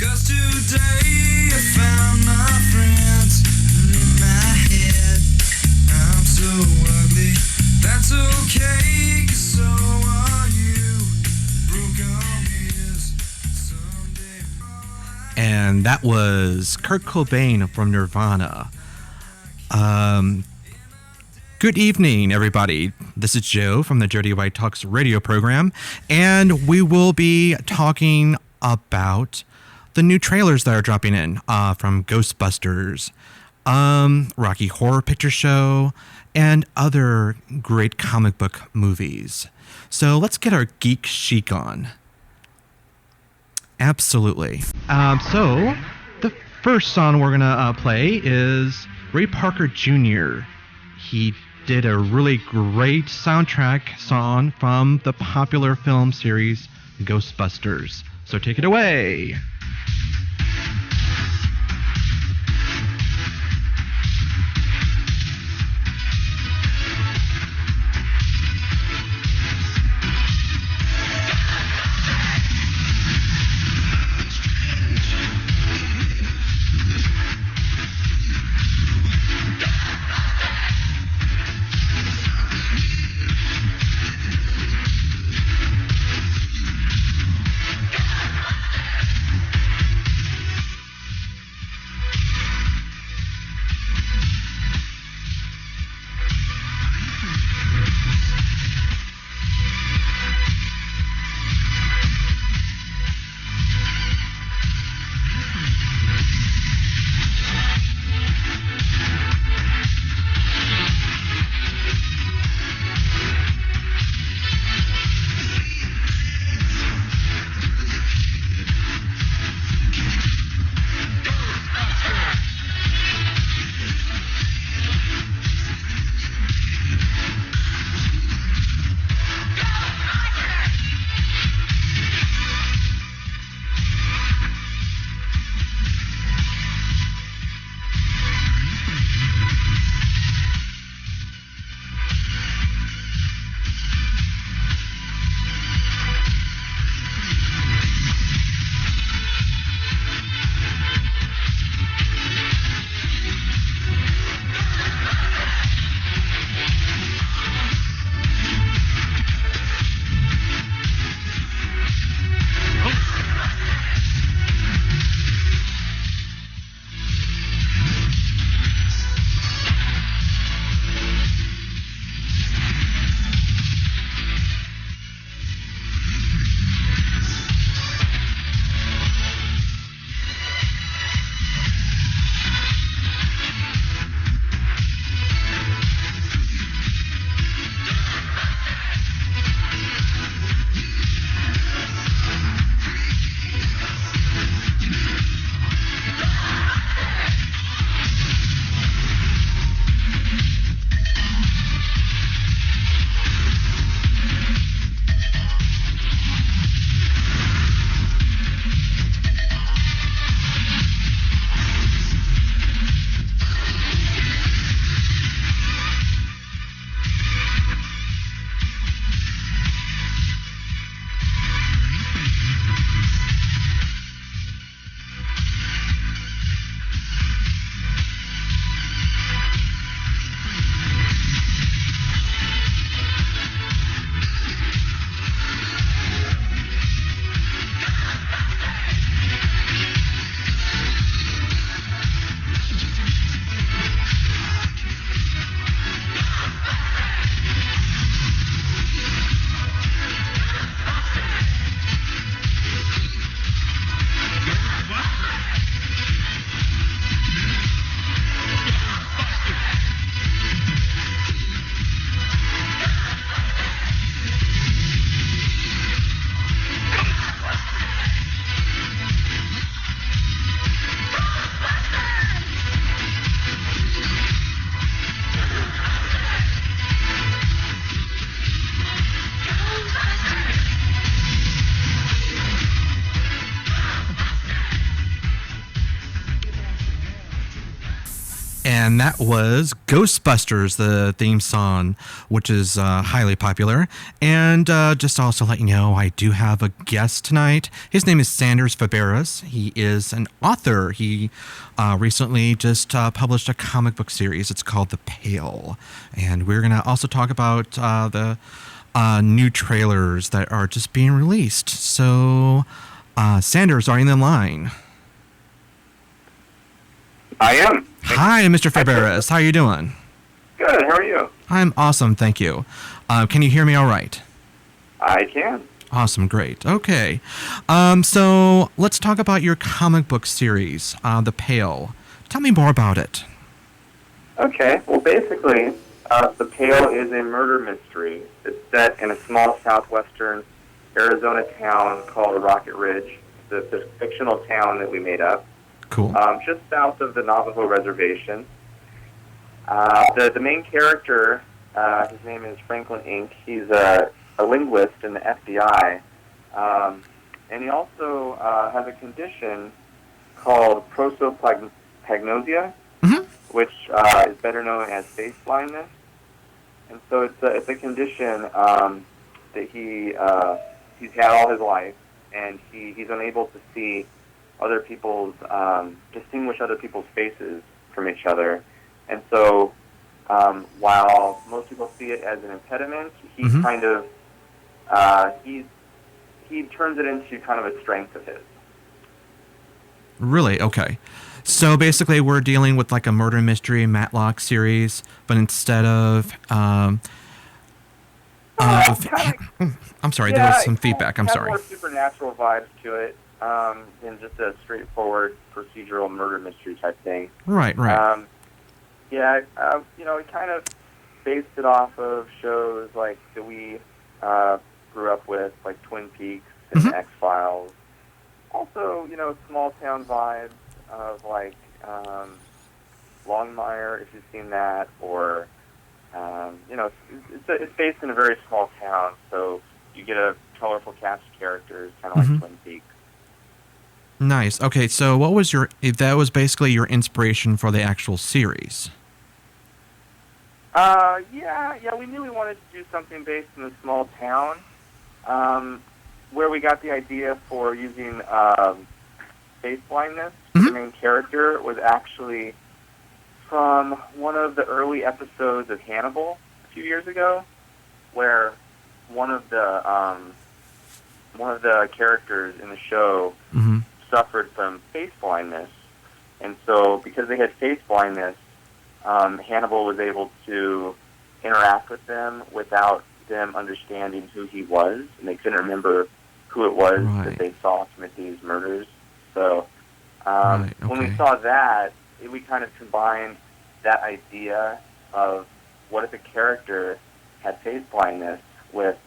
'Cause today I found my friends in my head. I'm so ugly, that's okay, 'cause so are you. Broken ears, someday. And that was Kurt Cobain from Nirvana. Good evening, everybody. This is Joe from the JoeDWhiteTalks radio program, and we will be talking about the new trailers that are dropping in from Ghostbusters, Rocky Horror Picture Show, and other great comic book movies. So let's get our geek chic on. Absolutely. So the first song we're gonna play is Ray Parker Jr. He did a really great soundtrack song from the popular film series Ghostbusters. So take it away. And that was Ghostbusters, the theme song, which is highly popular. And just to also let you know, I do have a guest tonight. His name is Sanders Fabares. He is an author. He recently just published a comic book series. It's called The Pale. And we're going to also talk about the new trailers that are just being released. So, Sanders, are you in the line? I am. Hi, Mr. Fabares. How are you doing? Good. How are you? I'm awesome, thank you. Can you hear me all right? I can. Awesome, great. Okay. So let's talk about your comic book series, The Pale. Tell me more about it. Okay. Well, basically, The Pale is a murder mystery. It's set in a small southwestern Arizona town called Rocket Ridge. It's a fictional town that we made up. Cool. Just south of the Navajo Reservation. The main character, his name is Franklin Inc. He's a linguist in the FBI, and he also has a condition called prosopagnosia, which is better known as face blindness. And so it's a condition that he's had all his life, and he's unable to see other people's, distinguish other people's faces from each other. And so, while most people see it as an impediment, he kind of, he turns it into kind of a strength of his. Really? Okay. So basically we're dealing with like a murder mystery Matlock series, but instead of, I'm sorry, there was some feedback. I'm sorry. More supernatural vibes to it. Than just a straightforward procedural murder mystery type thing. Right. We kind of based it off of shows like that we grew up with, like Twin Peaks and X-Files. Also, small town vibes of like Longmire, if you've seen that, or it's based in a very small town, so you get a colorful cast of characters, kind of like Twin Peaks. Nice. Okay, so what was that was basically your inspiration for the actual series? Yeah, we knew we wanted to do something based in a small town, where we got the idea for using face blindness. The main character was actually from one of the early episodes of Hannibal a few years ago, where one of the characters in the show suffered from face blindness, and so because they had face blindness, Hannibal was able to interact with them without them understanding who he was, and they couldn't remember who it was that they saw commit these murders. So when we saw that, we kind of combined that idea of what if a character had face blindness with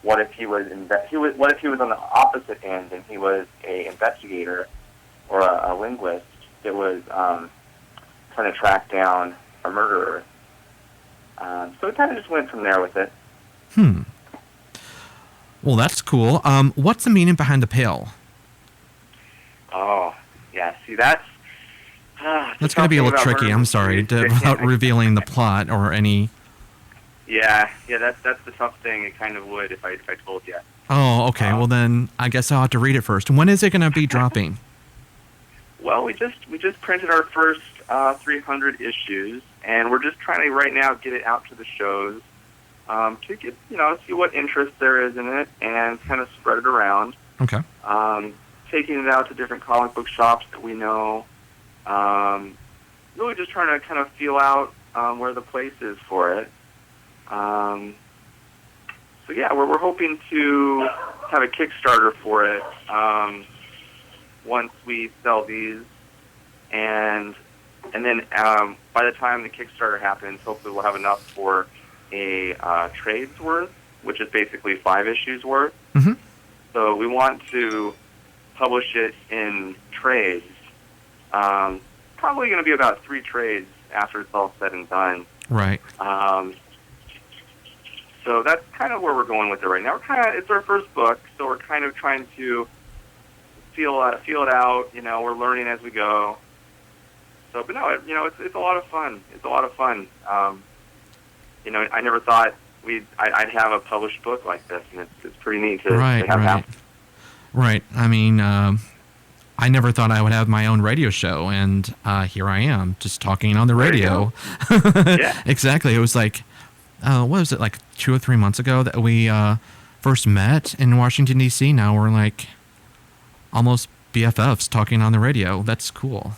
what if he was on the opposite end and he was a investigator or a linguist that was trying to track down a murderer. So we kind of just went from there with it. Well, that's cool. What's the meaning behind the pale? Oh, yeah. See, that's going to be a little tricky. I'm sorry without revealing the plot or any. Yeah, that's the tough thing. It kind of would if I told you. Oh, okay. Well, then I guess I'll have to read it first. When is it going to be dropping? Well, we just printed our first 300 issues, and we're just trying to right now get it out to the shows to get see what interest there is in it and kind of spread it around. Okay. Taking it out to different comic book shops that we know. Really just trying to kind of feel out where the place is for it. So yeah, we're hoping to have a Kickstarter for it once we sell these, and then by the time the Kickstarter happens, hopefully we'll have enough for a trade's worth, which is basically 5 issues worth. So we want to publish it in trades. Probably going to be about 3 trades after it's all said and done. Right. So that's kind of where we're going with it right now. It's our first book, so we're kind of trying to feel it out. We're learning as we go. So, but no, it's a lot of fun. It's a lot of fun. I never thought I'd have a published book like this, and it's pretty neat to have happen. Right. I mean, I never thought I would have my own radio show, and here I am, just talking on the radio. Yeah. Exactly. It was like, what was it, like 2 or 3 months ago that we first met in Washington, D.C.? Now we're like almost BFFs talking on the radio. That's cool.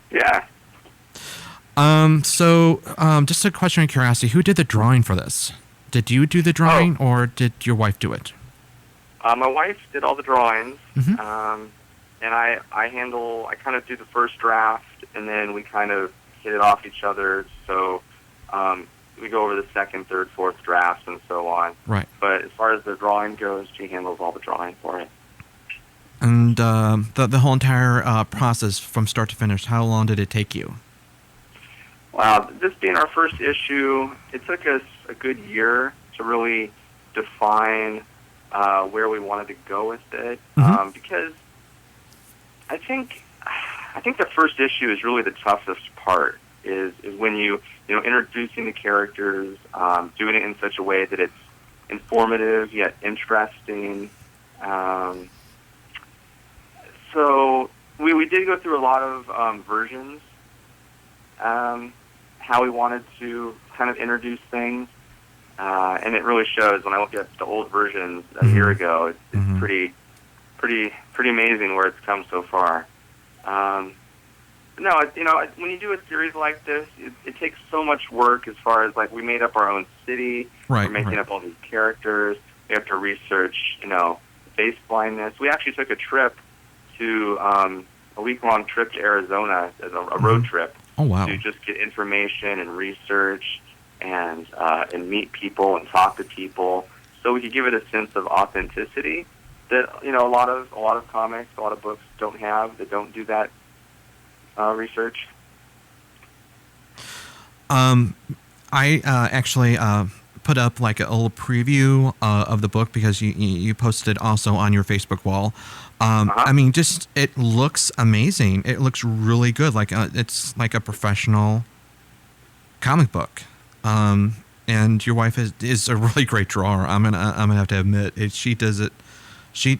Yeah. So just a question of curiosity, who did the drawing for this? Did you do the drawing, or did your wife do it? My wife did all the drawings, Mm-hmm. and I kind of do the first draft, and then we kind of hit it off each other, so we go over the second, third, fourth drafts, and so on. Right. But as far as the drawing goes, she handles all the drawing for it. And the whole entire process from start to finish, how long did it take you? Wow, this being our first issue, it took us a good year to really define where we wanted to go with it, because I think the first issue is really the toughest part. Is when introducing the characters, doing it in such a way that it's informative yet interesting. So we did go through a lot of versions. How we wanted to kind of introduce things, and it really shows when I look at the old versions a year ago. It's pretty amazing where it's come so far. No, when you do a series like this, it takes so much work as far as, like, we made up our own city. Right, we're making up all these characters. We have to research, face blindness. We actually took a trip to a week-long trip to Arizona as a road trip. Oh, wow. To just get information and research and meet people and talk to people, so we could give it a sense of authenticity that a lot of comics, a lot of books don't have. They don't do that research. I actually put up like a little preview of the book because you posted also on your Facebook wall. I mean, just it looks amazing. It looks really good. Like it's like a professional comic book. And your wife is a really great drawer. I'm gonna have to admit she does it. She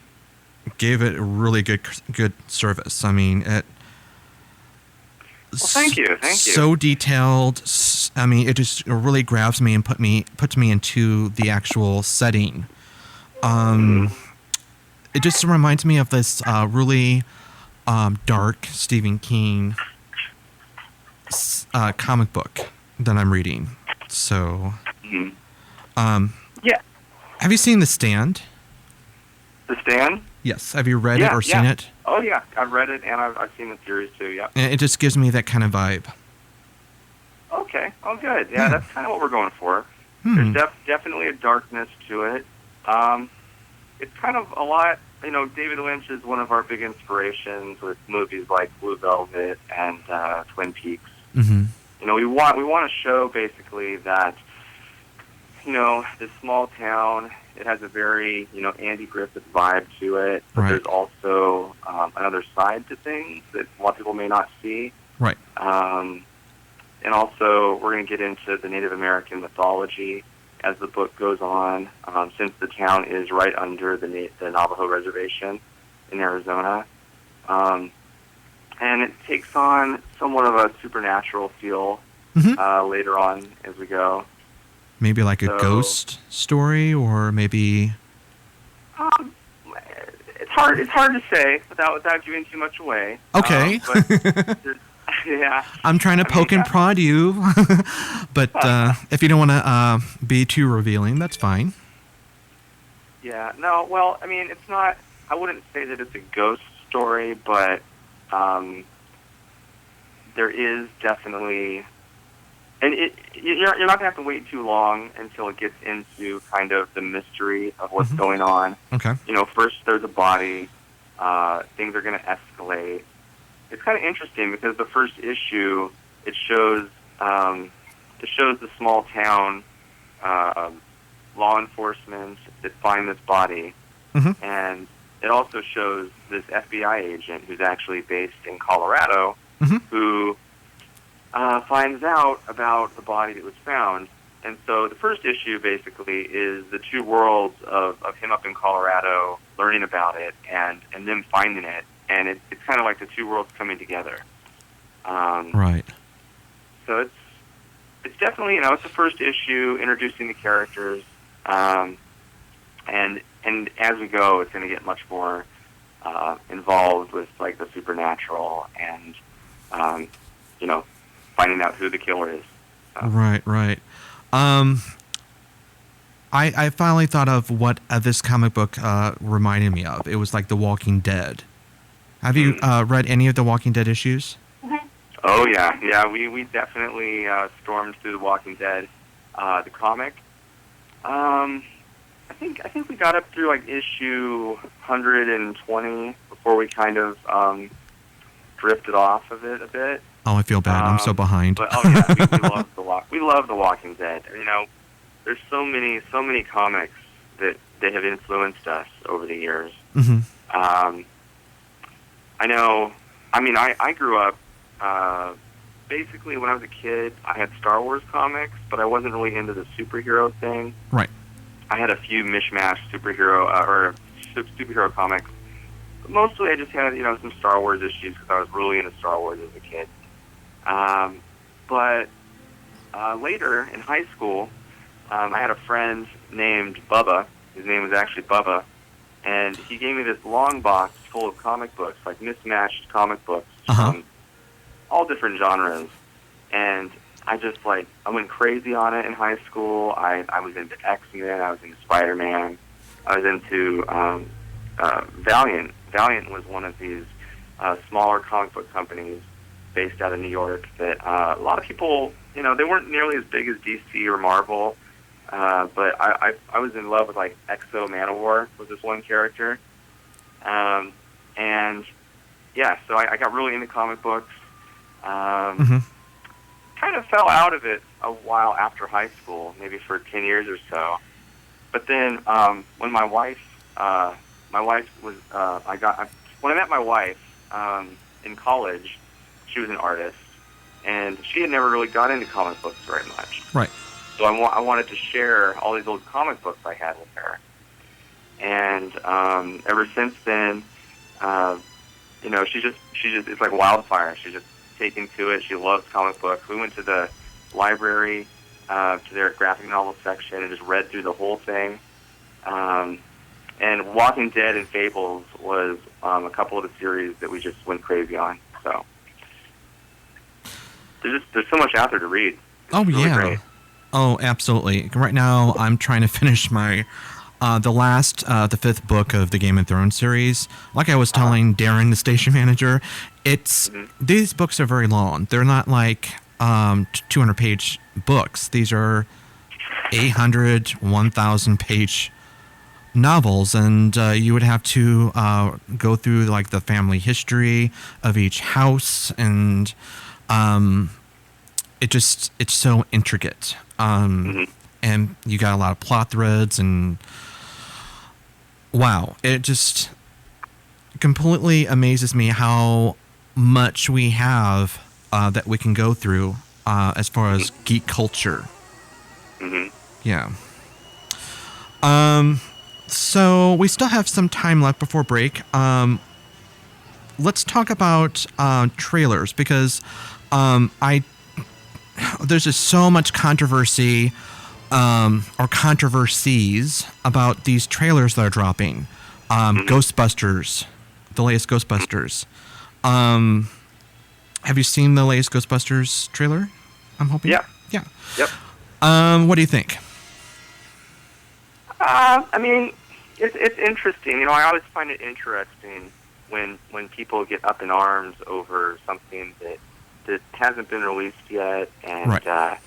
gave it a really good service. I mean, it. Well, thank you. So detailed. I mean, it just really grabs me and puts me into the actual setting. It just reminds me of this really dark Stephen King comic book that I'm reading. So, yeah. Have you seen The Stand? The Stand? Yes. Have you read it or seen it? Oh, yeah. I've read it, and I've seen the series, too, yeah. And it just gives me that kind of vibe. Okay. Oh, good. Yeah, that's kind of what we're going for. There's definitely a darkness to it. It's kind of a lot, David Lynch is one of our big inspirations with movies like Blue Velvet and Twin Peaks. Mm-hmm. We want to show basically that, this small town, it has a very, Andy Griffith vibe to it, but right. There's also another side to things that a lot of people may not see. Right. And also, we're going to get into the Native American mythology as the book goes on, since the town is right under the Navajo reservation in Arizona. And it takes on somewhat of a supernatural feel later on as we go. Maybe like a ghost story, or maybe... It's hard to say without giving too much away. Okay. Yeah. I'm trying to poke and prod you, but if you don't want to be too revealing, that's fine. Yeah. No. Well, I mean, it's not. I wouldn't say that it's a ghost story, but there is definitely, and you're not gonna have to wait too long until it gets into kind of the mystery of what's going on. Okay. First there's a body. Things are gonna escalate. It's kind of interesting because the first issue it shows the small town law enforcement that find this body, and it also shows this FBI agent who's actually based in Colorado, who finds out about the body that was found. And so the first issue basically is the two worlds of him up in Colorado learning about it and them finding it. And it's kind of like the two worlds coming together. Right. So it's definitely, it's the first issue, introducing the characters. And as we go, it's going to get much more involved with, like, the supernatural and, finding out who the killer is. So. Right. I finally thought of what this comic book reminded me of. It was like The Walking Dead. Have you read any of the Walking Dead issues? Oh, yeah. We definitely stormed through The Walking Dead, the comic. I think we got up through, like, issue 120 before we kind of drifted off of it a bit. Oh, I feel bad. I'm so behind. But we love The Walking Dead. There's so many comics that have influenced us over the years. Mm-hmm. I know. I grew up. Basically, when I was a kid, I had Star Wars comics, but I wasn't really into the superhero thing. Right. I had a few mishmash superhero comics. But mostly, I just had some Star Wars issues because I was really into Star Wars as a kid. But later in high school, I had a friend named Bubba. His name was actually Bubba, and he gave me this long box full of comic books, like mismatched comic books from all different genres. And I went crazy on it in high school. I was into X-Men. I was into Spider-Man. I was into Valiant. Valiant was one of these smaller comic book companies based out of New York that a lot of people, they weren't nearly as big as DC or Marvel, but I was in love with, like, Exo Manowar was this one character. And, yeah, so I got really into comic books. Kind of fell out of it a while after high school, maybe for 10 years or so. But then when my wife was, when I met my wife in college, she was an artist, and she had never really got into comic books very much. Right. So I wanted to share all these old comic books I had with her. And ever since then, she just it's like wildfire. She's just taken to it. She loves comic books. We went to the library to their graphic novel section and just read through the whole thing. And Walking Dead and Fables was a couple of the series that we just went crazy on. So there's so much out there to read. It's really great. Oh, absolutely. Right now, I'm trying to finish my the fifth book of the Game of Thrones series. Like I was telling Darren, the station manager, these books are very long. They're not like 200-page books. These are 800, 1,000-page novels, and you would have to go through, like, the family history of each house, and it's so intricate. And you got a lot of plot threads, and wow, it just completely amazes me how much we have that we can go through as far as geek culture. Yeah. So we still have some time left before break. Let's talk about trailers, because there's just so much controversy or controversies about these trailers that are dropping. Ghostbusters, the latest Ghostbusters. Have you seen the latest Ghostbusters trailer? I'm hoping. Yeah. Yeah. Yep. What do you think? It's interesting. I always find it interesting when people get up in arms over something that hasn't been released yet, and right.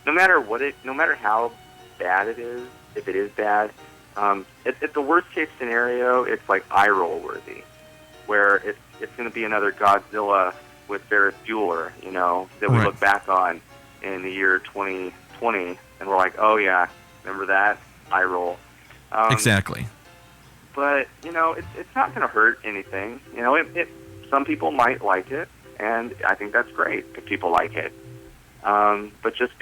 It's no matter how bad it is, if it is bad, at the worst case scenario, it's like eye roll worthy, where it's going to be another Godzilla with Ferris Bueller, that we look back on in the year 2020, and we're like, oh yeah, remember that? Eye roll. Exactly. But it's not going to hurt anything. Some people might like it. and I think that's great if people like it. But just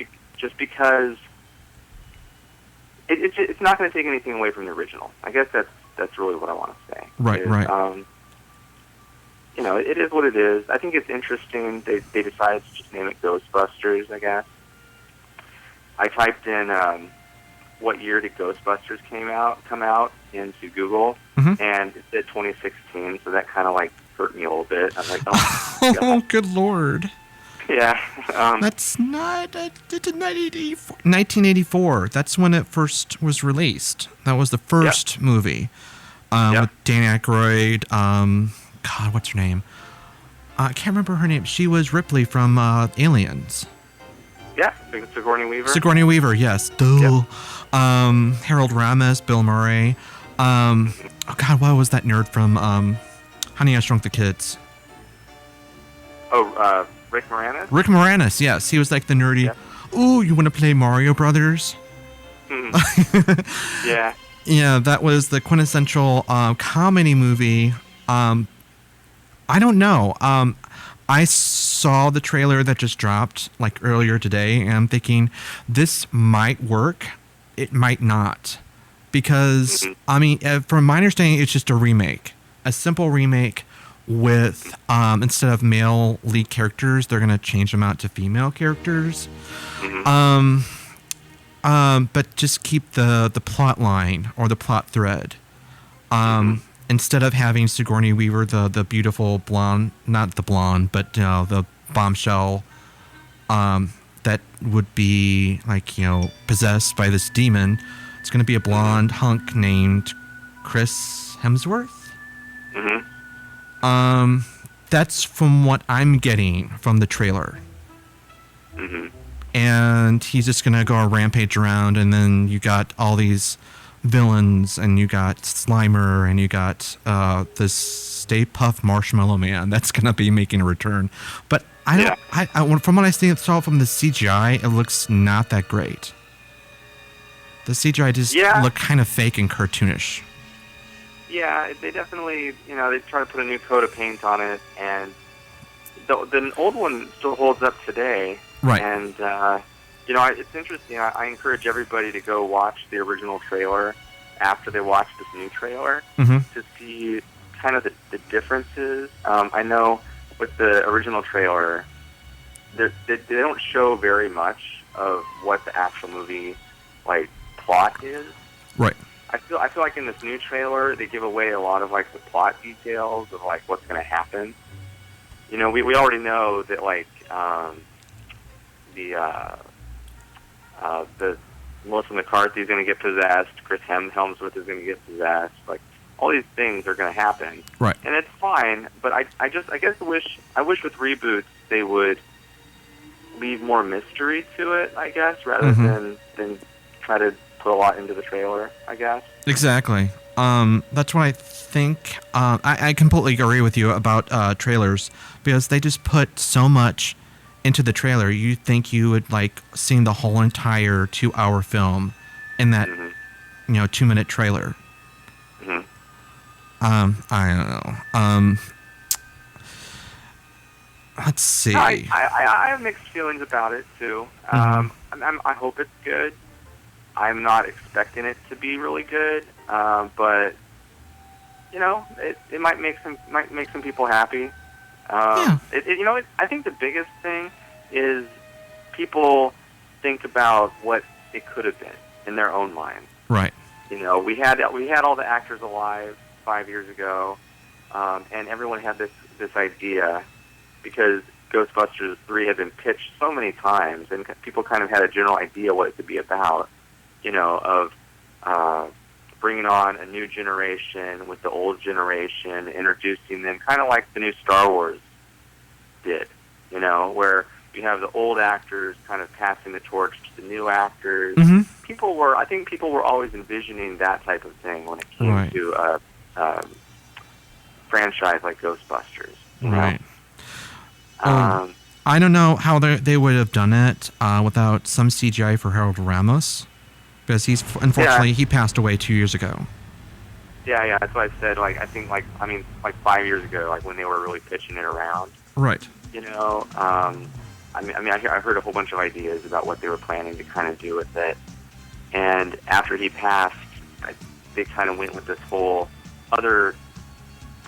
because it's not going to take anything away from the original. I guess that's really what I want to say. Right, right. It is what it is. I think it's interesting they decided to just name it Ghostbusters, I guess. I typed in what year did Ghostbusters come out into Google, and it said 2016, so that kind of like hurt me a little bit. I'm like, oh, oh good Lord. Yeah. That's not... It's 1984. That's when it first was released. That was the first movie. With Dan Aykroyd. God, what's her name? I can't remember her name. She was Ripley from Aliens. Yeah, Sigourney Weaver. Sigourney Weaver, yes. Duh. Yep. Harold Ramis, Bill Murray. Oh, God, what was that nerd from Honey, I Shrunk the Kids? Oh, Rick Moranis? Rick Moranis, yes. He was like the nerdy, ooh, you want to play Mario Brothers? Yeah. Yeah, that was the quintessential comedy movie. I don't know. I saw the trailer that just dropped like earlier today, and I'm thinking this might work. It might not. Because, I mean, from my understanding, it's just a remake. A simple remake with, instead of male lead characters, they're going to change them out to female characters. But just keep the plot line or the plot thread. Instead of having Sigourney Weaver, the beautiful blonde, not the blonde, but the bombshell that would be like, possessed by this demon, it's going to be a blonde hunk named Chris Hemsworth. That's from what I'm getting from the trailer. And he's just going to go rampage around, and then you got all these villains, and you got Slimer, and you got this Stay Puft Marshmallow Man that's going to be making a return. But I from what I saw from the CGI, it looks not that great. The CGI just looked kind of fake and cartoonish. Yeah, they definitely, they try to put a new coat of paint on it, and the old one still holds up today. Right. And, it's interesting. I encourage everybody to go watch the original trailer after they watch this new trailer to see kind of the differences. I know with the original trailer, they don't show very much of what the actual movie, plot is. Right. I feel like in this new trailer, they give away a lot of, the plot details of, what's going to happen. We already know that, the Melissa McCarthy is going to get possessed. Chris Hemsworth is going to get possessed. All these things are going to happen. Right. And it's fine, but I wish with reboots they would leave more mystery to it, I guess, rather than try to put a lot into the trailer, I guess. Exactly. That's what I think. I completely agree with you about trailers, because they just put so much into the trailer. You think you would seen the whole entire 2-hour film in that 2-minute trailer. I don't know. Let's see. I have mixed feelings about it too. I hope it's good. I'm not expecting it to be really good, but it might make some people happy. I think the biggest thing is people think about what it could have been in their own mind. Right. We had all the actors alive 5 years ago, and everyone had this idea because Ghostbusters 3 had been pitched so many times, and people kind of had a general idea what it could be about. Of bringing on a new generation with the old generation, introducing them, kind of like the new Star Wars did, where you have the old actors kind of passing the torch to the new actors. I think people were always envisioning that type of thing when it came to a franchise like Ghostbusters. Right. I don't know how they would have done it without some CGI for Harold Ramis. Because unfortunately he passed away 2 years ago. Yeah, that's what I said. 5 years ago, when they were really pitching it around. Right. You know, I heard a whole bunch of ideas about what they were planning to kind of do with it. And after he passed, they kind of went with this whole other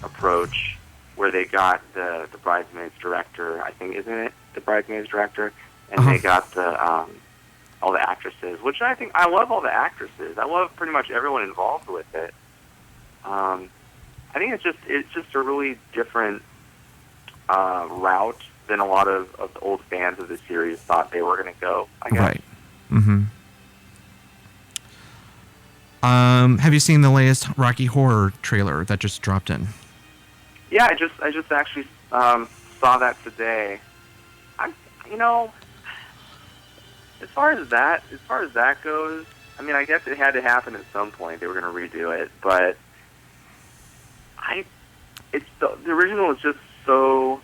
approach where they got the Bridesmaids director, I think, isn't it? The Bridesmaids director? And they got the all the actresses, which I love all the actresses. I love pretty much everyone involved with it. I think it's just a really different route than a lot of the old fans of the series thought they were going to go, I guess. Right. Mm-hmm. Have you seen the latest Rocky Horror trailer that just dropped in? Yeah, I just actually saw that today. As far as that goes, I mean, I guess it had to happen at some point. They were going to redo it, but the original is just so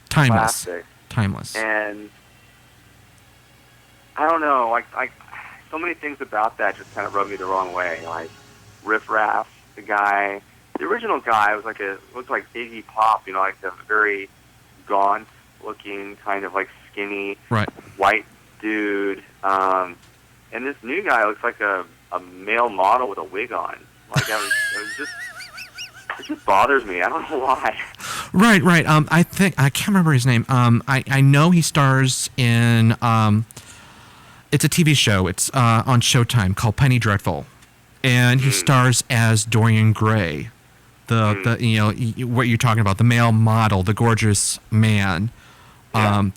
timeless. classic. Timeless. And I don't know, like so many things about that just kind of rubbed me the wrong way. Like Riff Raff, the original guy looked like Iggy Pop, you know, like a very gaunt looking, kind of like skinny, right, white dude. And this new guy looks like a male model with a wig on. Like it just bothers me. I don't know why. Right. I can't remember his name. I know he stars in it's a TV show. It's on Showtime called Penny Dreadful, and he stars as Dorian Gray, the you know what you're talking about, the male model, the gorgeous man, and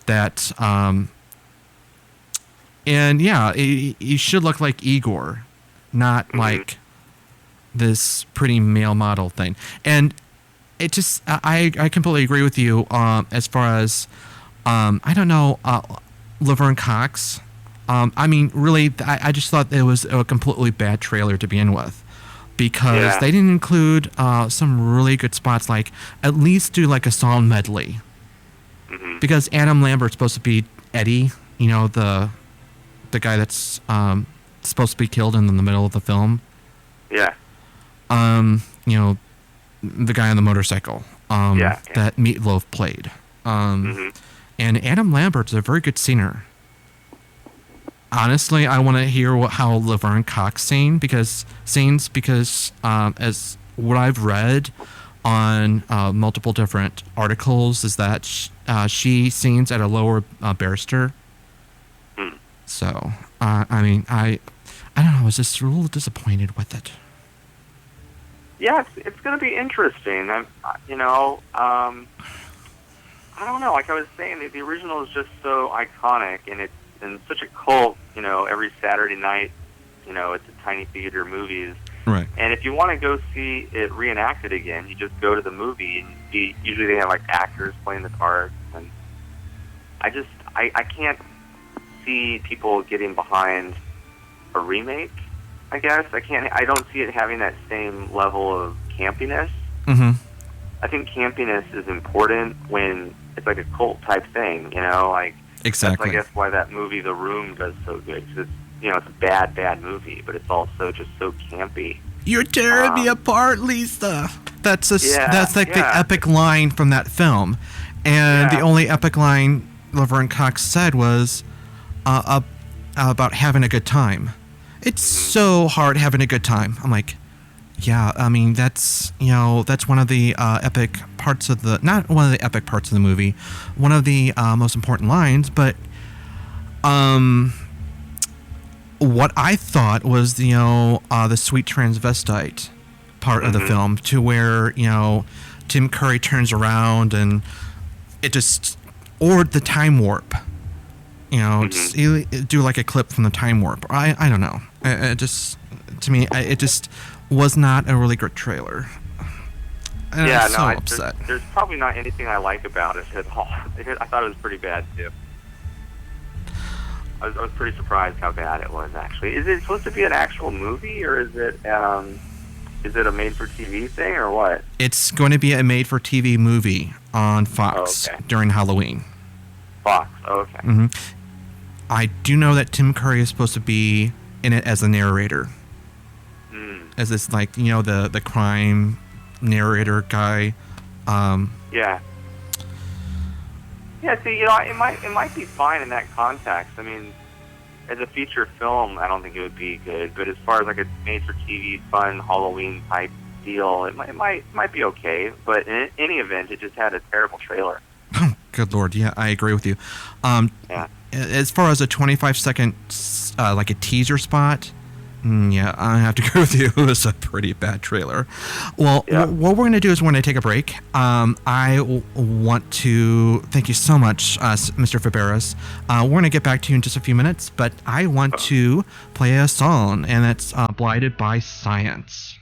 yeah, he should look like Igor, not like this pretty male model thing. And it just, I completely agree with you as far as, I don't know, Laverne Cox. I mean, really, I just thought it was a completely bad trailer to begin with, because they didn't include some really good spots, like at least do like a song medley. Because Adam Lambert's supposed to be Eddie, you know, the guy that's supposed to be killed in the middle of the film. Yeah. You know, the guy on the motorcycle that Meatloaf played. And Adam Lambert's a very good singer. Honestly, I want to hear how Laverne Cox sings because as what I've read on multiple different articles is that she sings at a lower barrister. So, I mean, I don't know. I was just a little disappointed with it. Yeah, it's going to be interesting. I don't know. Like I was saying, the original is just so iconic, and it's in such a cult. You know, every Saturday night, you know, it's a tiny theater movies. Right. And if you want to go see it reenacted again, you just go to the movie, and usually they have like actors playing the parts, and I can't see people getting behind a remake. I guess I don't see it having that same level of campiness. I think campiness is important when it's like a cult type thing, you know, like exactly. That's, I guess, why that movie The Room does so good, because it's a bad movie, but it's also just so campy. You're tearing me apart, Lisa. That's the epic line from that film, and the only epic line Laverne Cox said was about having a good time. It's so hard having a good time. I'm like, yeah, I mean, that's one of the epic parts of not one of the epic parts of the movie, one of the most important lines, but what I thought was, the sweet transvestite part of the film, to where, Tim Curry turns around and it just, or the time warp. Do like a clip from the time warp. I don't know. It just, to me, it just was not a really good trailer. And I'm so upset. There's probably not anything I like about it at all. I thought it was pretty bad too. I was pretty surprised how bad it was, actually. Is it supposed to be an actual movie, or is it a made-for-TV thing, or what? It's going to be a made-for-TV movie on Fox during Halloween. Fox, okay. I do know that Tim Curry is supposed to be in it as the narrator. As this, the crime narrator guy. Yeah, see, it might be fine in that context. I mean, as a feature film, I don't think it would be good. But as far as like a made-for-TV, fun Halloween type deal, it might be okay. But in any event, it just had a terrible trailer. Oh, good Lord. Yeah, I agree with you. Yeah. As far as a 25-second, like a teaser spot, yeah, I have to agree with you. It was a pretty bad trailer. Well, Yeah. what we're going to do is we're going to take a break. I want to thank you so much, Mr. Fabares. We're going to get back to you in just a few minutes, but I want to play a song, and it's Blinded by Science.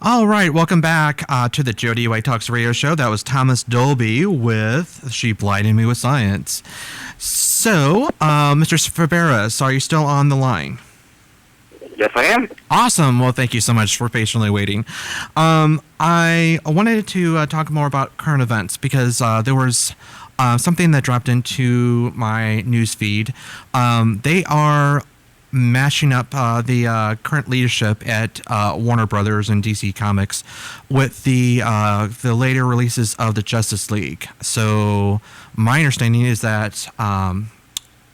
All right, welcome back to the JoeDWhiteTalks radio show. That was Thomas Dolby with She Blinded Me with Science. So, Mr. Fabares, are you still on the line? Yes, I am. Awesome. Well, thank you so much for patiently waiting. I wanted to talk more about current events because there was something that dropped into my news feed. They are mashing up the current leadership at Warner Brothers and DC Comics with the later releases of the Justice League. So my understanding is that Ben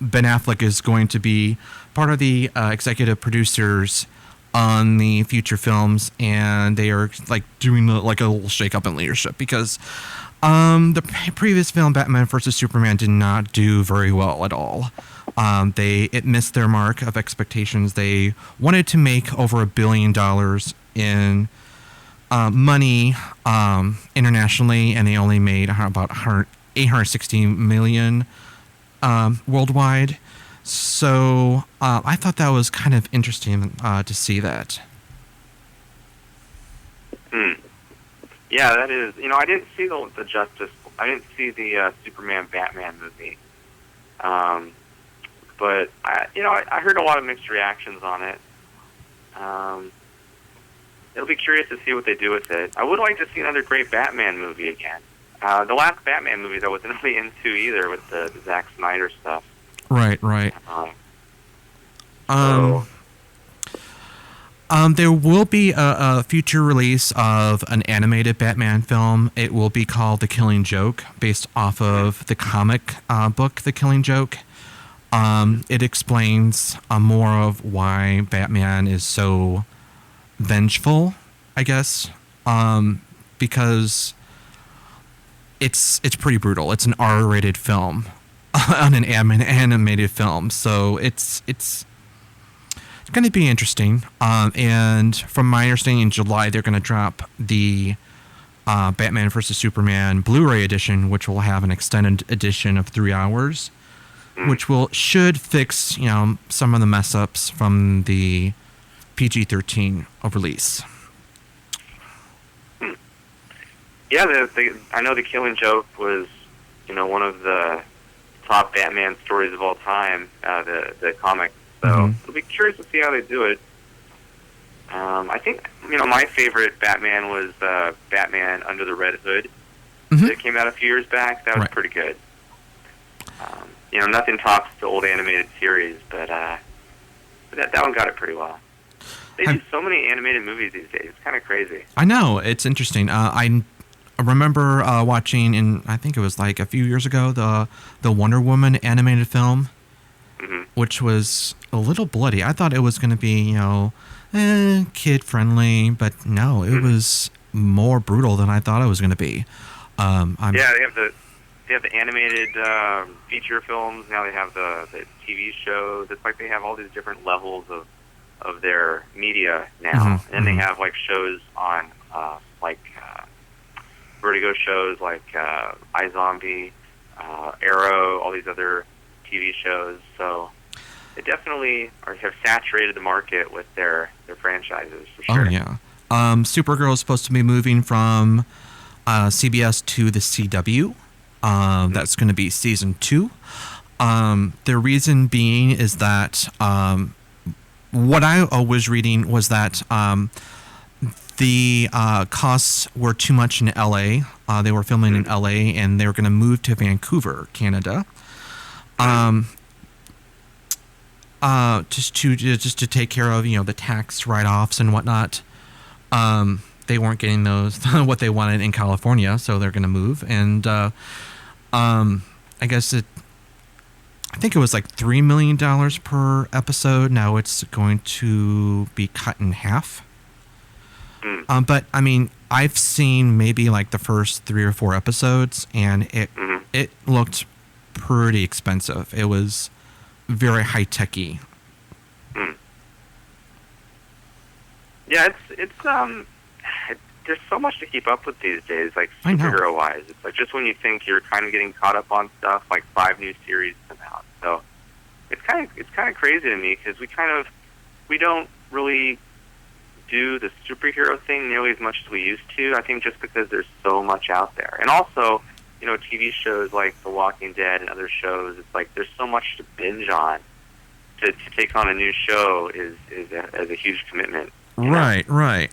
Affleck is going to be part of the executive producers on the future films, and they are like doing like a little shake up in leadership because the previous film, Batman vs Superman, did not do very well at all. It missed their mark of expectations. They wanted to make over $1 billion in money internationally, and they only made about 860 million worldwide. So I thought that was kind of interesting to see that. Yeah, that is. I didn't see the Justice. I didn't see the Superman Batman movie. But I heard a lot of mixed reactions on it. It'll be curious to see what they do with it. I would like to see another great Batman movie again. The last Batman movie I wasn't really into either with the Zack Snyder stuff. Right. There will be a future release of an animated Batman film. It will be called The Killing Joke, based off of the comic book The Killing Joke. It explains more of why Batman is so vengeful, I guess, because it's pretty brutal. It's an R-rated film on an animated film, so it's going to be interesting. And from my understanding, in July they're going to drop the Batman vs Superman Blu-ray edition, which will have an extended edition of 3 hours, which should fix some of the mess ups from the PG-13 release. Yeah, I know The Killing Joke was one of the top Batman stories of all time, the comic. So I'll be curious to see how they do it. I think my favorite Batman was Batman Under the Red Hood. That came out a few years back. That was pretty good. Nothing tops the old animated series, but that one got it pretty well. They do so many animated movies these days. It's kind of crazy. I know, it's interesting. I remember watching, I think it was like a few years ago, the Wonder Woman animated film, which was a little bloody. I thought it was going to be, kid friendly, but no, it was more brutal than I thought it was going to be. They have the animated feature films. Now they have the TV shows. It's like they have all these different levels of their media now, and they have like shows on Vertigo shows like iZombie, Arrow, all these other TV shows. So they definitely have saturated the market with their franchises, for sure. Oh, yeah. Supergirl is supposed to be moving from CBS to the CW. That's going to be season 2. The reason being is that what I was reading was that the costs were too much in LA. They were filming in LA, and they were going to move to Vancouver, Canada. Just to take care of the tax write-offs and whatnot. They weren't getting those what they wanted in California, so they're going to move. And I guess I think it was like $3 million per episode. Now it's going to be cut in half. But I mean, I've seen maybe like the first 3 or 4 episodes, and it looked pretty expensive. It was very high-techy. Yeah, it's there's so much to keep up with these days, like superhero-wise. It's like just when you think you're kind of getting caught up on stuff, like 5 new series come out. So it's kind of crazy to me because we don't really do the superhero thing nearly as much as we used to. I think just because there's so much out there, and also TV shows like The Walking Dead and other shows. It's like there's so much to binge on. To take on a new show is a huge commitment. Right.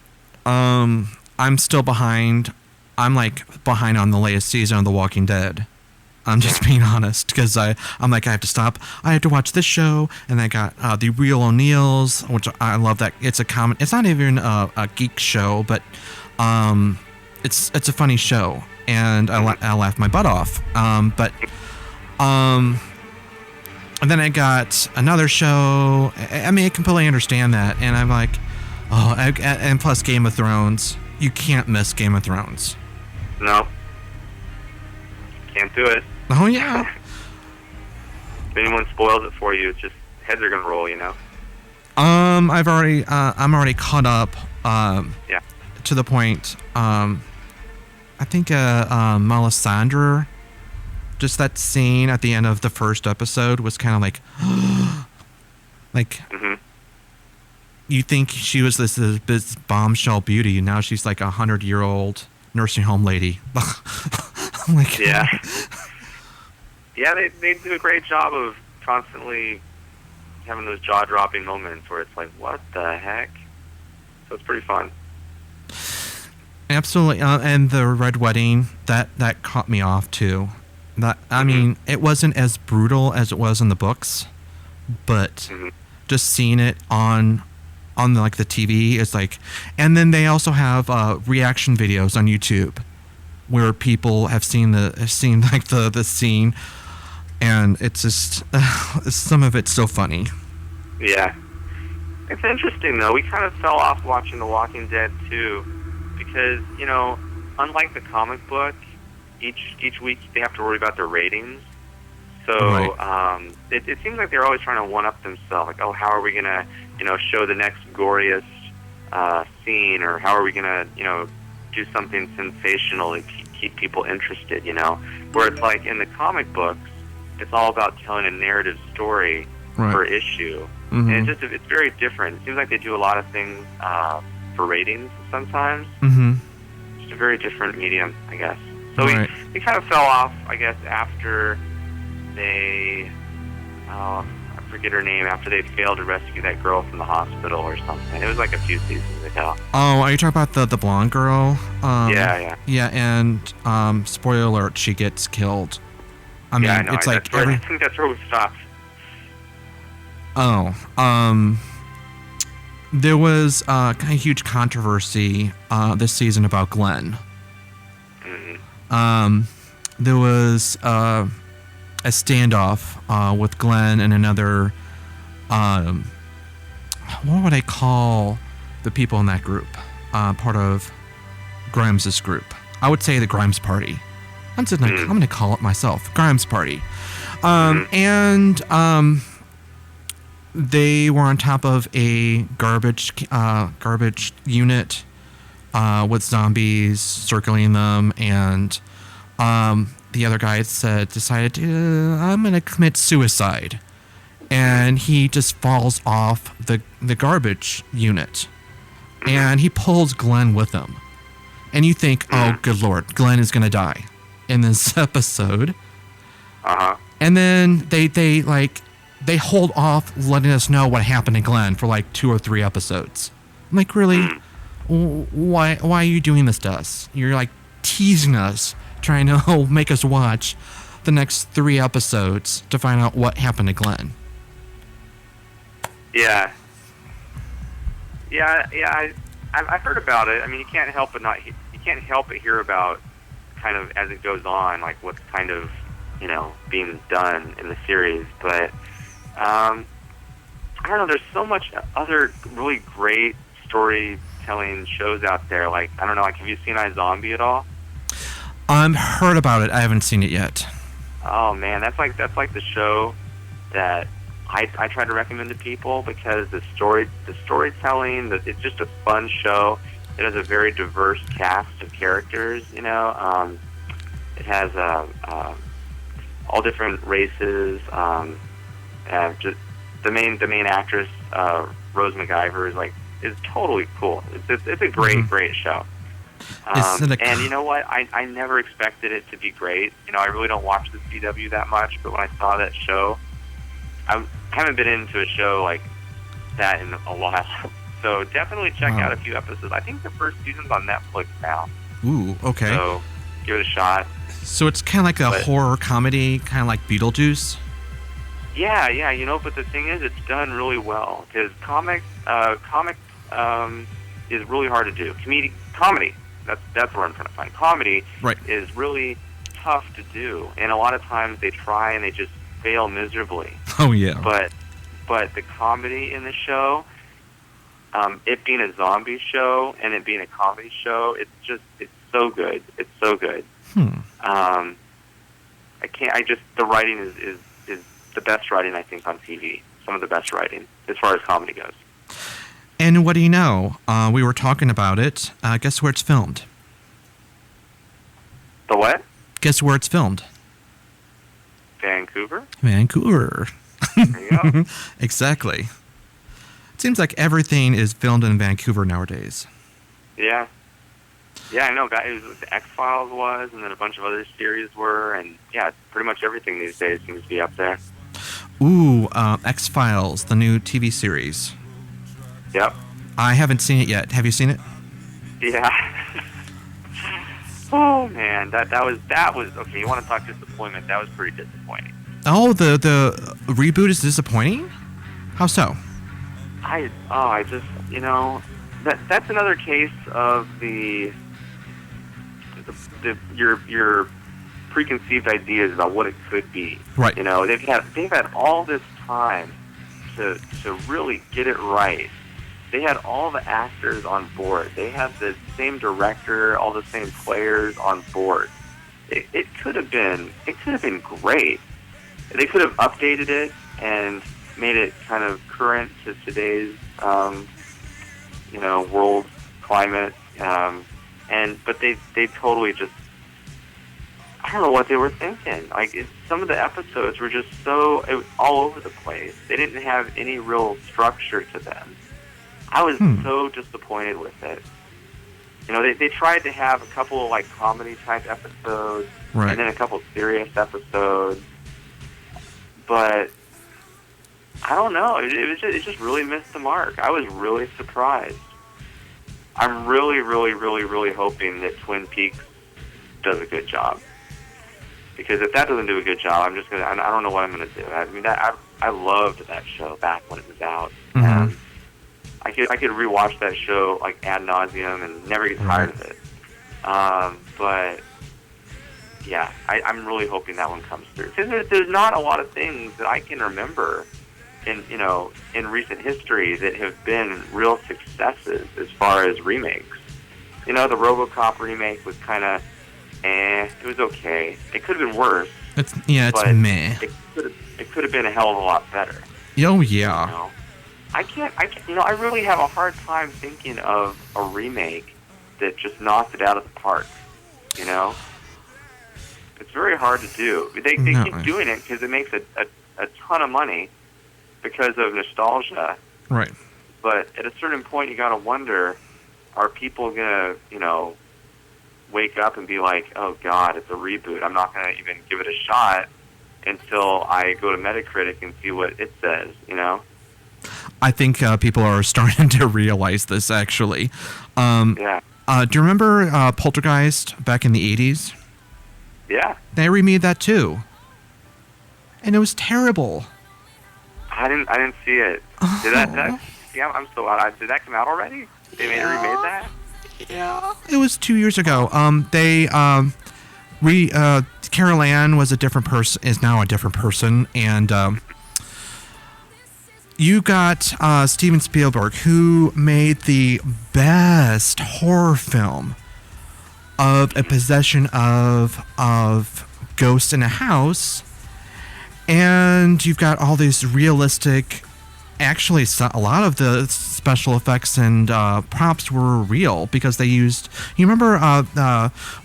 I'm still behind. I'm like behind on the latest season of The Walking Dead. I'm just being honest because I'm like I have to stop. I have to watch this show, and I got The Real O'Neills, which I love. That it's a common. It's not even a geek show, but it's a funny show, and I laugh my butt off. But And then I got another show. I mean, I completely understand that. And I'm like, and plus Game of Thrones. You can't miss Game of Thrones. No. Can't do it. Oh, yeah. If anyone spoils it for you, it's just heads are going to roll, you know? I'm already caught up, Yeah. to the point, I think, Melisandre, just that scene at the end of the first episode was kind of like, like, you think she was this bombshell beauty, and now she's like 100-year-old nursing home lady. Like, yeah. Yeah, they do a great job of constantly having those jaw-dropping moments where it's like, what the heck? So it's pretty fun. Absolutely. And the Red Wedding, that caught me off too. That, I mean, it wasn't as brutal as it was in the books, but just seeing it on like the TV is like, and then they also have reaction videos on YouTube where people have seen the scene, and it's just some of it's so funny. Yeah. It's interesting, though. We kind of fell off watching The Walking Dead, too, because, you know, unlike the comic book, each week they have to worry about their ratings. So Right. It seems like they're always trying to one-up themselves. Like, oh, how are we going to, you know, show the next glorious scene, or how are we going to, you know, do something sensational to keep people interested, you know? Where it's like in the comic books, it's all about telling a narrative story per issue. And it's very different. It seems like they do a lot of things for ratings sometimes. Just a very different medium, I guess. So we kind of fell off, I guess, after they, I forget her name, after they failed to rescue that girl from the hospital or something. It was like a few seasons ago. Oh, are you talking about the blonde girl? Yeah. Yeah, and spoiler alert, she gets killed. I mean, yeah, I know. it's like I think that's where we stopped. There was kind of huge controversy this season about Glenn. There was a standoff with Glenn and another. What would I call the people in that group? Part of Grimes' group. I would say the Grimes Party. I'm going to call it myself, Grimes Party. And they were on top of a garbage unit with zombies circling them, and the other guy decided I'm going to commit suicide, and he just falls off the garbage unit, and he pulls Glenn with him, and you think, oh, good Lord, Glenn is going to die in this episode. And then they hold off letting us know what happened to Glenn for like 2 or 3 episodes. I'm like, really? Why are you doing this to us? You're like teasing us, trying to make us watch the next 3 episodes to find out what happened to Glenn. Yeah. I've heard about it. I mean, you can't help but hear about kind of as it goes on, like what's kind of, you know, being done in the series. But I don't know. There's so much other really great storytelling shows out there. Like, I don't know. Like, have you seen iZombie at all? Heard about it. I haven't seen it yet. Oh man, that's like the show that I try to recommend to people, because the storytelling, it's just a fun show. It has a very diverse cast of characters. You know, it has all different races. Just the main actress, Rose McIver, is totally cool. It's a great show. And you know what? I never expected it to be great. You know, I really don't watch the CW that much, but when I saw that show, I haven't been into a show like that in a while. So definitely check out a few episodes. I think the first season's on Netflix now. Ooh, okay. So give it a shot. So it's kind of like a horror comedy, kind of like Beetlejuice? Yeah, you know, but the thing is, it's done really well, because comic is really hard to do. Comedy, that's what I'm trying to find. Comedy is really tough to do, and a lot of times they try and they just fail miserably. Oh yeah. But the comedy in the show, it being a zombie show and it being a comedy show, it's so good. It's so good. The writing is the best writing, I think, on TV. Some of the best writing as far as comedy goes. And what do you know? We were talking about it. Guess where it's filmed? The what? Guess where it's filmed? Vancouver? Vancouver. There you go. Exactly. It seems like everything is filmed in Vancouver nowadays. Yeah. Yeah, I know. It was the X-Files was, and then a bunch of other series were, and yeah, pretty much everything these days seems to be up there. Ooh, X-Files, the new TV series. Yep. I haven't seen it yet. Have you seen it? Yeah. Oh man, that was okay. You want to talk disappointment? That was pretty disappointing. Oh, the reboot is disappointing? How so? I just that's another case of your preconceived ideas about what it could be. Right. You know, they've had all this time to really get it right. They had all the actors on board. They had the same director, all the same players on board. It could have been great. They could have updated it and made it kind of current to today's world climate. But they totally just, I don't know what they were thinking. Like some of the episodes were just it was all over the place. They didn't have any real structure to them. I was so disappointed with it. You know, they tried to have a couple of like comedy type episodes, right, and then a couple of serious episodes, but I don't know. It just really missed the mark. I was really surprised. I'm really, really, really, really hoping that Twin Peaks does a good job. Because if that doesn't do a good job, I don't know what I'm gonna do. I mean, I loved that show back when it was out. Mm-hmm. I could rewatch that show like ad nauseum and never get tired of it. But yeah, I'm really hoping that one comes through. Because there's not a lot of things that I can remember in recent history that have been real successes as far as remakes. You know, the RoboCop remake was kind of it was okay. It could have been worse. It's meh. It could have been a hell of a lot better. Oh yeah. You know? I can't. I really have a hard time thinking of a remake that just knocked it out of the park. You know, it's very hard to do. They keep doing it because it makes a ton of money because of nostalgia. Right. But at a certain point, you got to wonder: are people gonna, wake up and be like, "Oh God, it's a reboot. I'm not gonna even give it a shot until I go to Metacritic and see what it says." You know. I think people are starting to realize this, actually. Yeah. Do you remember Poltergeist back in the 80s? Yeah. They remade that too. And it was terrible. I didn't see it. Did that yeah, I'm so out. Did that come out already? They remade that? Yeah. It was 2 years ago. Carol Ann was a different person, is now a different person, and you got Steven Spielberg, who made the best horror film of a possession of ghosts in a house, and you've got all these realistic. Actually, a lot of the special effects and props were real because they used. You remember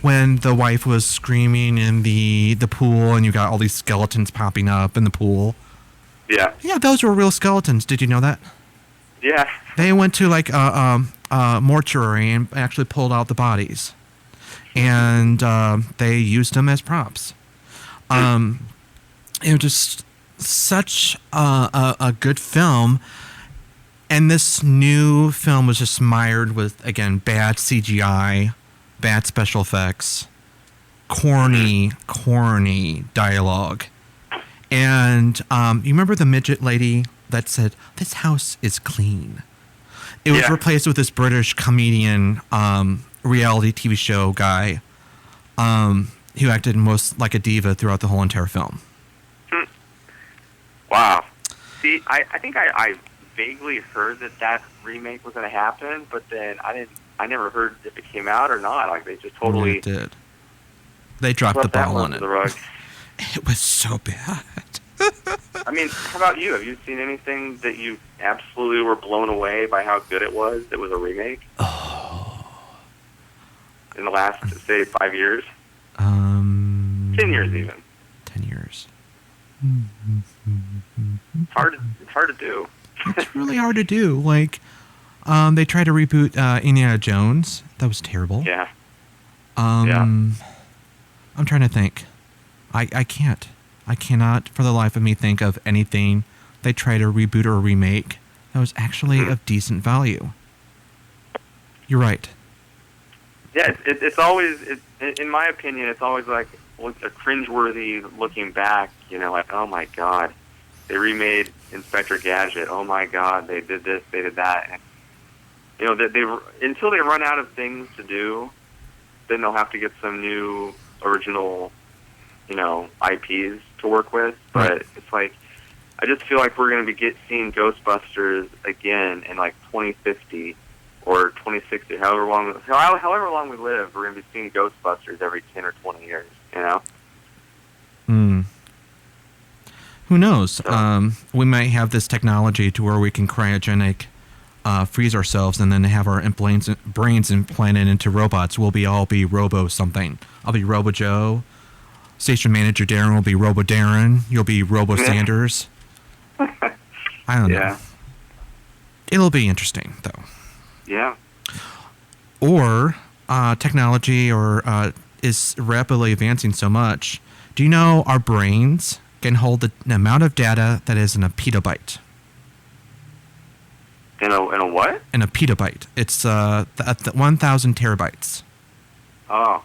when the wife was screaming in the pool, and you got all these skeletons popping up in the pool. Yeah. Yeah, those were real skeletons. Did you know that? Yeah. They went to like a mortuary and actually pulled out the bodies, and they used them as props. It was just such a good film, and this new film was just mired with, again, bad CGI, bad special effects, corny dialogue. And you remember the midget lady that said, "This house is clean"? It was replaced with this British comedian, reality TV show guy, who acted most like a diva throughout the whole entire film. Wow. See, I think I vaguely heard that remake was going to happen, but then I never heard if it came out or not. Like, they just totally It did. They dropped the swept that ball one on to it. the rug. It was so bad. I mean, how about you? Have you seen anything that you absolutely were blown away by how good it was that was a remake? Oh. In the last, say, 5 years? 10 years even. 10 years. It's hard to do. It's really hard to do. Like, they tried to reboot Indiana Jones. That was terrible. Yeah. I'm trying to think. I can't. I cannot, for the life of me, think of anything they try to reboot or remake that was actually of decent value. You're right. Yeah, it's always, in my opinion, it's always like a cringeworthy looking back, you know, like, oh my God, they remade Inspector Gadget. Oh my God, they did this, they did that. And, you know, they until they run out of things to do, then they'll have to get some new original, you know, IPs to work with. But Right. it's like, I just feel like we're going to be seeing Ghostbusters again in like 2050 or 2060, however long we live. We're going to be seeing Ghostbusters every 10 or 20 years, you know? Who knows? We might have this technology to where we can cryogenic freeze ourselves and then have our brains implanted into robots. We'll all be Robo something. I'll be Robo Joe. Station Manager Darren will be Robo Darren. You'll be Robo Sanders. I don't know. Yeah. It'll be interesting, though. Yeah. Or technology is rapidly advancing so much. Do you know our brains can hold the amount of data that is in a petabyte? In a what? In a petabyte. It's 1,000 terabytes. Oh.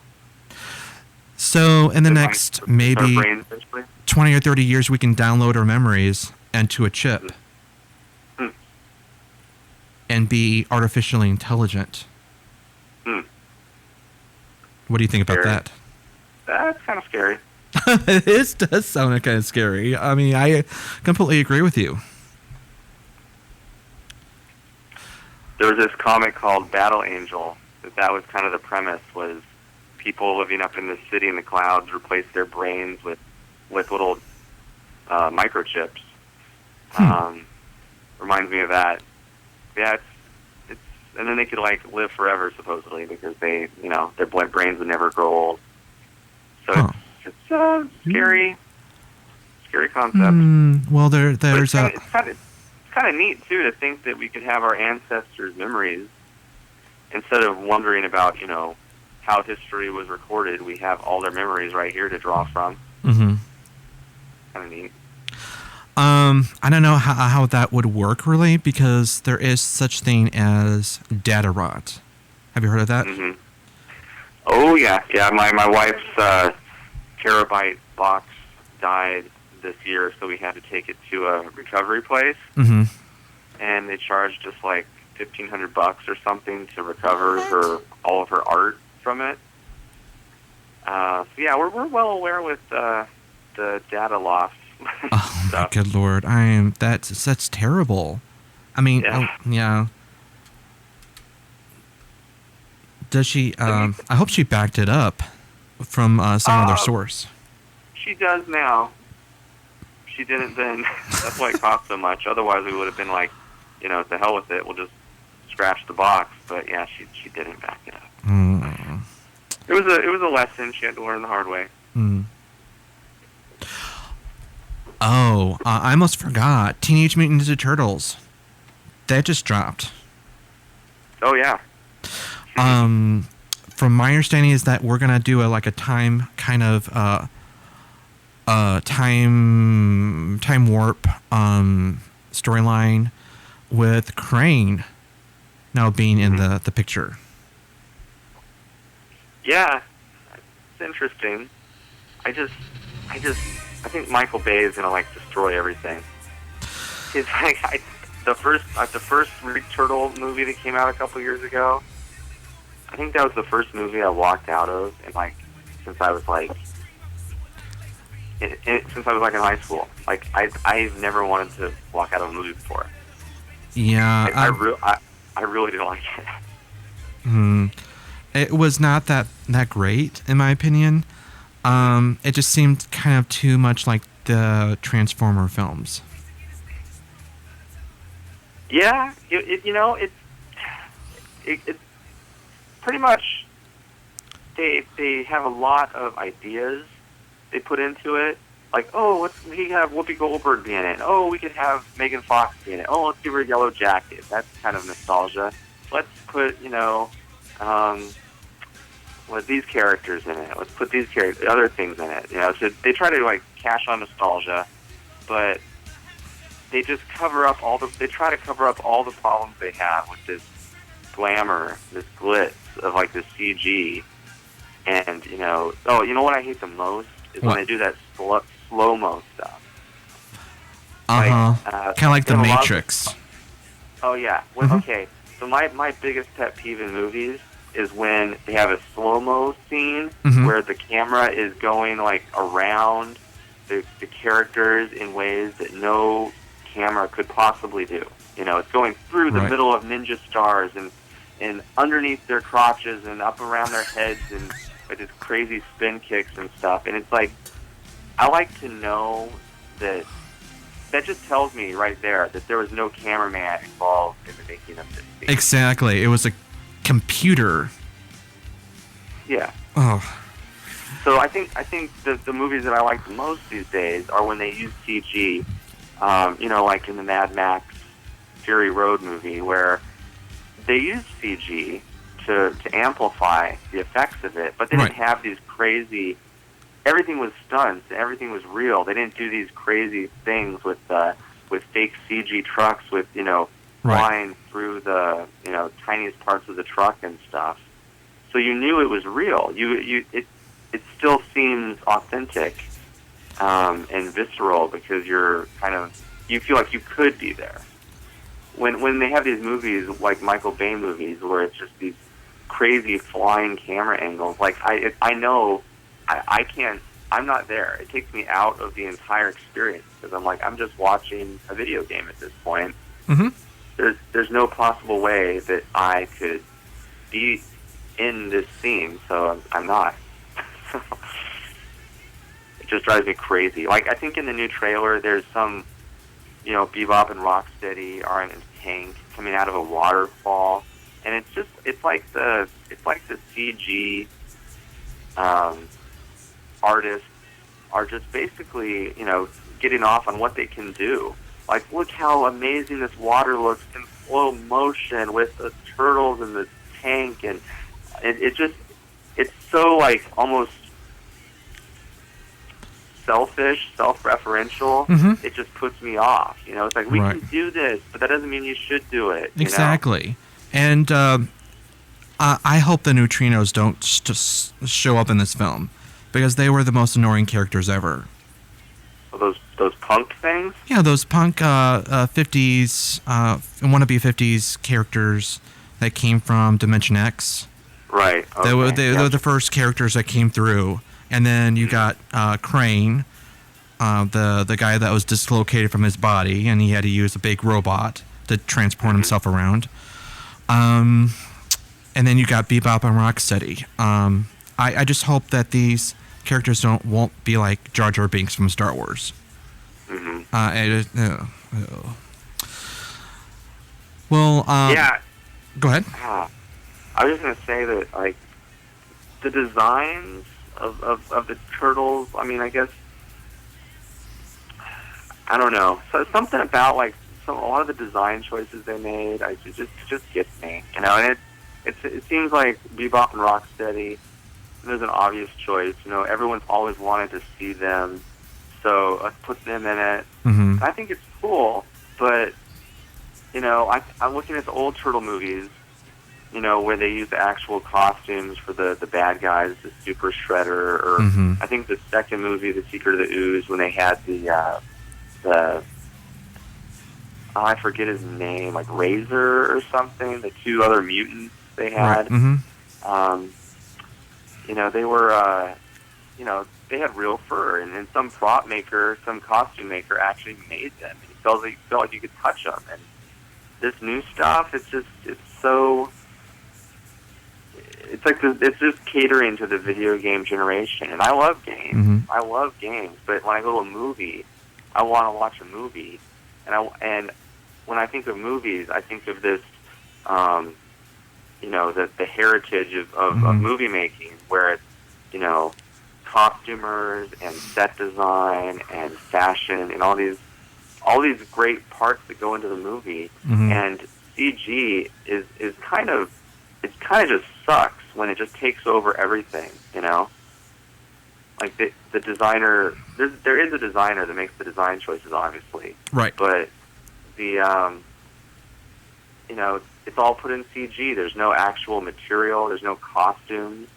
So in the It's next like maybe our brains, basically? 20 or 30 years, we can download our memories into a chip Hmm. and be artificially intelligent. Hmm. What do you think about Scary. that? That's kind of scary. It does sound kind of scary. I mean, I completely agree with you. There was this comic called Battle Angel. That was kind of the premise, was people living up in the city in the clouds replace their brains with little microchips. Reminds me of that. Yeah, it's and then they could like live forever supposedly because they, you know, their brains would never grow old. So it's a scary concept. Well, But there's it's kind of neat too to think that we could have our ancestors' memories instead of wondering about, you know, how history was recorded. We have all their memories right here to draw from. Mm-hmm. Kind of neat. I don't know how that would work really, because there is such thing as data rot. Have you heard of that? Mm-hmm. Oh yeah. My wife's terabyte box died this year, so we had to take it to a recovery place, Mm-hmm. and they charged us like $1,500 or something to recover all of her art from it. So yeah, we're well aware with the data loss. Oh my stuff. good lord! That's terrible. I mean, yeah. Does she? I hope she backed it up from some other source. She does now. She didn't then. That's why it cost so much. Otherwise, we would have been like, you know, to hell with it. We'll just scratch the box. But yeah, she didn't back it up. Mm. It was a lesson she had to learn the hard way. Mm. Oh, I almost forgot. Teenage Mutant Ninja Turtles. That just dropped. Oh yeah. From my understanding is that we're gonna do a time kind of time warp storyline with Crane now being in the picture. Yeah, it's interesting. I think Michael Bay is gonna like destroy everything. It's like the first Turtle movie that came out a couple years ago. I think that was the first movie I walked out of, and like since I was like since I was like in high school. Like I've never wanted to walk out of a movie before. Yeah. I really didn't like it. It was not that great, in my opinion. It just seemed kind of too much like the Transformer films. Yeah, it's pretty much they have a lot of ideas they put into it. Like, we could have Whoopi Goldberg be in it. Oh, we could have Megan Fox be in it. Oh, let's give her a yellow jacket. That's kind of nostalgia. Let's put these characters in it. Let's put these other things in it. So they try to like cash on nostalgia, but they just they try to cover up all the problems they have with this glamour, this glitz of like the CG. And you know what I hate the most is when they do that slow-mo stuff. Kind of like The Matrix. Oh yeah. Okay. So my biggest pet peeve in movies is when they have a slow-mo scene where the camera is going like around the characters in ways that no camera could possibly do. It's going through the middle of ninja stars and underneath their crotches and up around their heads and like this crazy spin kicks and stuff. And it's like, I like to know that just tells me right there that there was no cameraman involved in the making of this scene. Exactly. It was a computer. Yeah. Oh. So I think the movies that I like the most these days are when they use CG. Like in the Mad Max Fury Road movie, where they used CG to amplify the effects of it, but they didn't have these crazy. Everything was stunts. Everything was real. They didn't do these crazy things with fake CG trucks with flying through the tiniest parts of the truck and stuff. So you knew it was real. It still seems authentic and visceral because you feel like you could be there. When they have these movies like Michael Bay movies where it's just these crazy flying camera angles, like I know I can't. I'm not there. It takes me out of the entire experience because I'm just watching a video game at this point. There's no possible way that I could be in this scene, so I'm not. It just drives me crazy. Like, I think in the new trailer, there's some, Bebop and Rocksteady are in a tank coming out of a waterfall, and it's like the CG artists are just basically, getting off on what they can do. Like, look how amazing this water looks in slow motion with the turtles in the tank, and it's so like almost selfish, self-referential. It just puts me off. It's like we can do this, but that doesn't mean you should do it. Exactly. And I hope the neutrinos don't show up in this film because they were the most annoying characters ever. Those punk things? Yeah, those punk 50s, wannabe 50s characters that came from Dimension X. Right. Okay. They were the first characters that came through. And then you got Crane, the guy that was dislocated from his body, and he had to use a big robot to transport himself around. And then you got Bebop and Rocksteady. I just hope that these characters won't be like Jar Jar Binks from Star Wars. Well, yeah. Go ahead. I was just gonna say that like the designs of the turtles. I mean, I guess I don't know. So something about like a lot of the design choices they made, just gets me. And it seems like Bebop and Rocksteady. There's an obvious choice. Everyone's always wanted to see them, so let's put them in it. I think it's cool, but I'm looking at the old Turtle movies, where they use the actual costumes for the bad guys, the Super Shredder, or I think the second movie, The Secret of the Ooze, when they had I forget his name, like Razor or something, the two other mutants they had. They were, they had real fur, and then some prop maker, some costume maker actually made them. And you felt like you could touch them. And this new stuff, it's so. It's just catering to the video game generation, and I love games. Mm-hmm. I love games, but when I go to a movie, I want to watch a movie, and when I think of movies, I think of this, the heritage of movie making, where it's, costumers and set design and fashion and all these great parts that go into the movie, and CG is kind of just sucks when it just takes over everything, Like the designer, there is a designer that makes the design choices, obviously. Right. But the, it's all put in CG. There's no actual material. There's no costumes.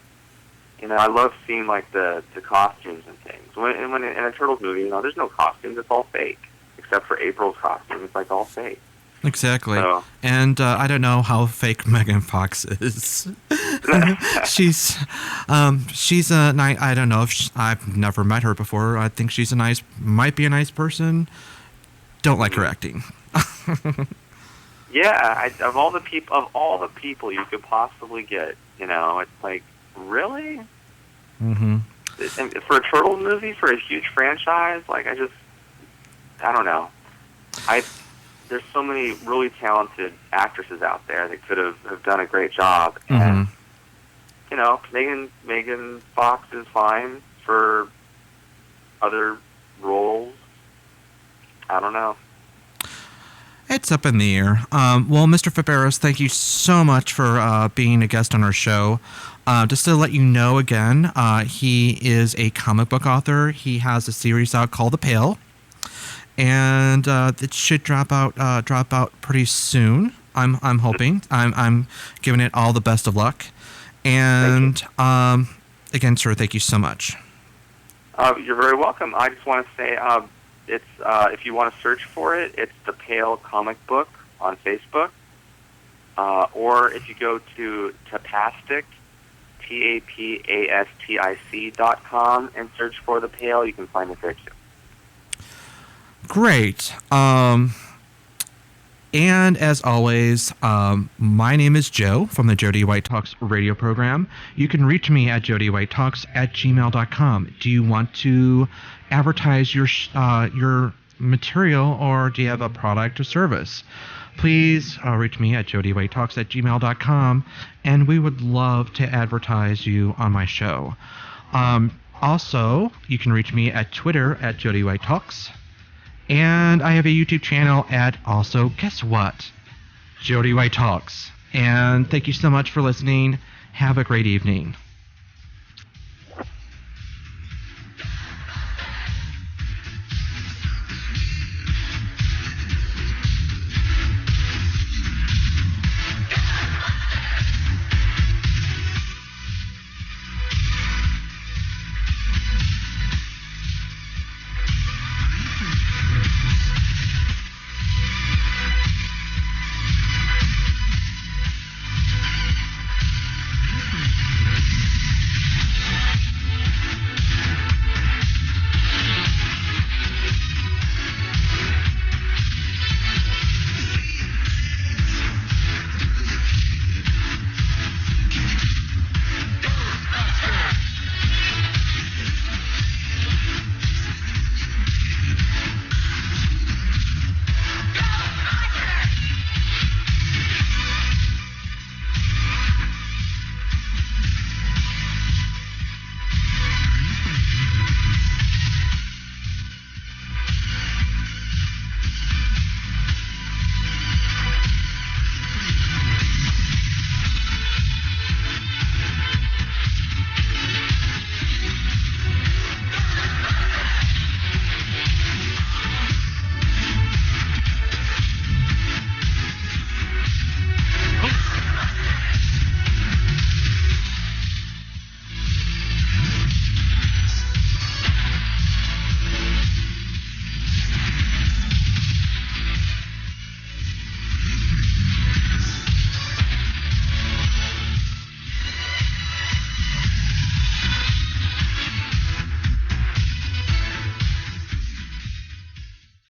I love seeing, like, the costumes and things. When in a Turtles movie, there's no costumes. It's all fake. Except for April's costume. It's, like, all fake. Exactly. So, and I don't know how fake Megan Fox is. she's a nice, I don't know if I've never met her before. I think she's might be a nice person. Don't like her acting. Yeah, of all the people you could possibly get, it's like, really? Mm-hmm. For a Turtles movie, for a huge franchise, like, I don't know. There's so many really talented actresses out there that could have done a great job. And, Megan Fox is fine for other roles. I don't know. It's up in the air. Well, Mr. Fabares, thank you so much for being a guest on our show. Just to let you know again, he is a comic book author. He has a series out called The Pale. And it should drop out pretty soon. I'm hoping. I'm giving it all the best of luck. And again, sir, thank you so much. You're very welcome. I just want to say, it's if you want to search for it, it's The Pale Comic Book on Facebook, or if you go to Tapastic, TAPASTIC.com, and search for The Pale, you can find it there too. Great. And as always, my name is Joe from the JoeDWhiteTalks radio program. You can reach me at JoeDWhiteTalks@gmail.com. Do you want to advertise your material, or do you have a product or service? Please reach me at JoeDWhiteTalks@gmail.com, and we would love to advertise you on my show. Also, you can reach me at Twitter at JoeDWhiteTalks. And I have a YouTube channel at also, guess what? JoeDWhiteTalks. And thank you so much for listening. Have a great evening.